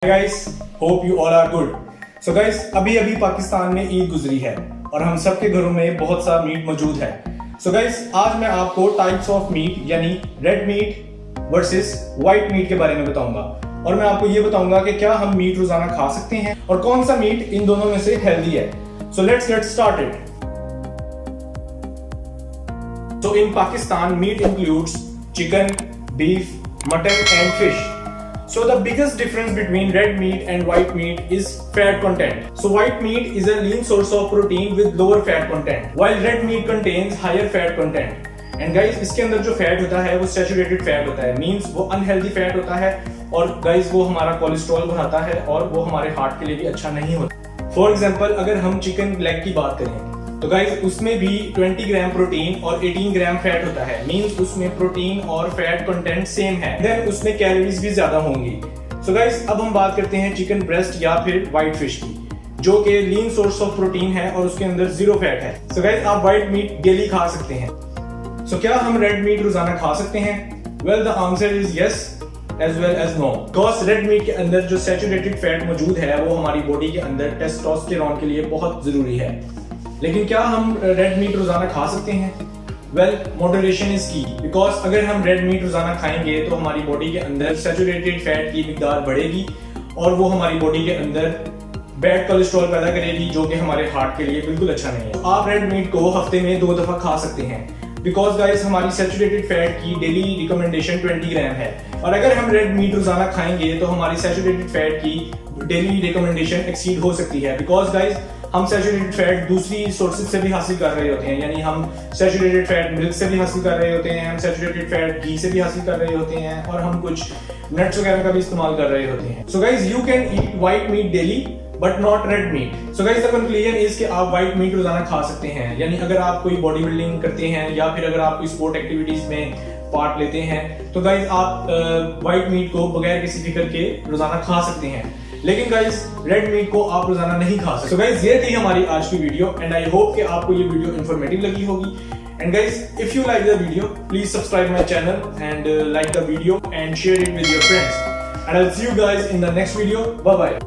Guys, hope you all are good. So guys, अभी अभी पाकिस्तान में ईद गुजरी है और हम सबके घरों में बहुत सा मीट मौजूद है। सो गाइस, आज मैं आपको टाइप्स ऑफ मीट यानी red meat versus white meet के बारे में बताऊंगा और मैं आपको ये बताऊंगा कि क्या हम मीट रोजाना खा सकते हैं और कौन सा मीट इन दोनों में से हेल्दी है। So let's get started. So in Pakistan, meat includes chicken, beef, mutton and fish. So the biggest difference between red meat and white meat is fat content. So white meat is a lean source of protein with lower fat content, while red meat contains higher fat content. And guys, इसके अंदर जो fat होता है वो saturated fat होता है, means वो unhealthy fat होता है और गाइस वो हमारा कोलेस्ट्रॉल बढ़ाता है और वो हमारे हार्ट के लिए भी अच्छा नहीं होता। फॉर एग्जाम्पल, अगर हम चिकन लेग की बात करें तो गाइस उसमें भी 20 ग्राम प्रोटीन और 18 ग्राम फैट होता है, मींस उसमें प्रोटीन और फैट कंटेंट सेम है, देन उसमें कैलोरीज भी ज्यादा होंगी। सो गाइस, अब हम बात करते हैं चिकन ब्रेस्ट या फिर व्हाइट फिश की, जो कि लीन सोर्स ऑफ प्रोटीन है और उसके अंदर जीरो फैट है। सो गाइस, आप व्हाइट मीट डेली खा सकते हैं। सो क्या हम रेड मीट रोजाना खा सकते हैं? Well, the answer is yes as well as no, because red meat के अंदर जो सैचुरेटेड फैट मौजूद है वो हमारी बॉडी के अंदर टेस्टोस्टेरोन के लिए बहुत जरूरी है। लेकिन क्या हम रेड मीट रोजाना खा सकते हैं? वेल, मॉडरेशन इज की, बिकॉज अगर हम रेड मीट रोजाना खाएंगे तो हमारी बॉडी के अंदर सैचुरेटेड फैट की मिकदार बढ़ेगी और वो हमारी बॉडी के अंदर बैड कोलेस्ट्रॉल पैदा करेगी, जो कि हमारे हार्ट के लिए बिल्कुल अच्छा नहीं है। आप रेड मीट को हफ्ते में 2 दफा खा सकते हैं, बिकॉज गाइस हमारी सैचुरेटेड फैट की डेली रिकमेंडेशन 20 ग्राम है और अगर हम रेड मीट रोजाना खाएंगे तो हमारी सैचुरेटेड फैट की डेली रिकमेंडेशन एक्सीड हो सकती है, बिकॉज गाइस हम सैचुरेटेड फैट दूसरी सोर्सेज से भी हासिल कर रहे होते हैं, यानी हम सैचुरेटेड फैट मिल्क से भी हासिल कर रहे होते हैं, हम सैचुरेटेड फैट घी से भी हासिल कर रहे होते हैं और हम कुछ नट्स वगैरह का भी इस्तेमाल कर रहे होते हैं। So guys, you can eat white meat daily but not red meat. So guys, the conclusion is कि आप व्हाइट मीट रोजाना खा सकते हैं, यानी अगर आप कोई बॉडी बिल्डिंग करते हैं या फिर अगर आप कोई स्पोर्ट एक्टिविटीज में पार्ट लेते हैं तो गाइस आप व्हाइट मीट को बगैर किसी फिक्र के रोजाना खा सकते हैं, लेकिन गाइस रेड मीट को आप रोजाना नहीं खा सकते। सो गाइस, ये थी हमारी आज की वीडियो एंड आई होप कि आपको ये वीडियो इंफॉर्मेटिव लगी होगी। And guys, if you like the video please subscribe my channel and like the video and share it with your friends and I will see you guys in the next video. Bye bye.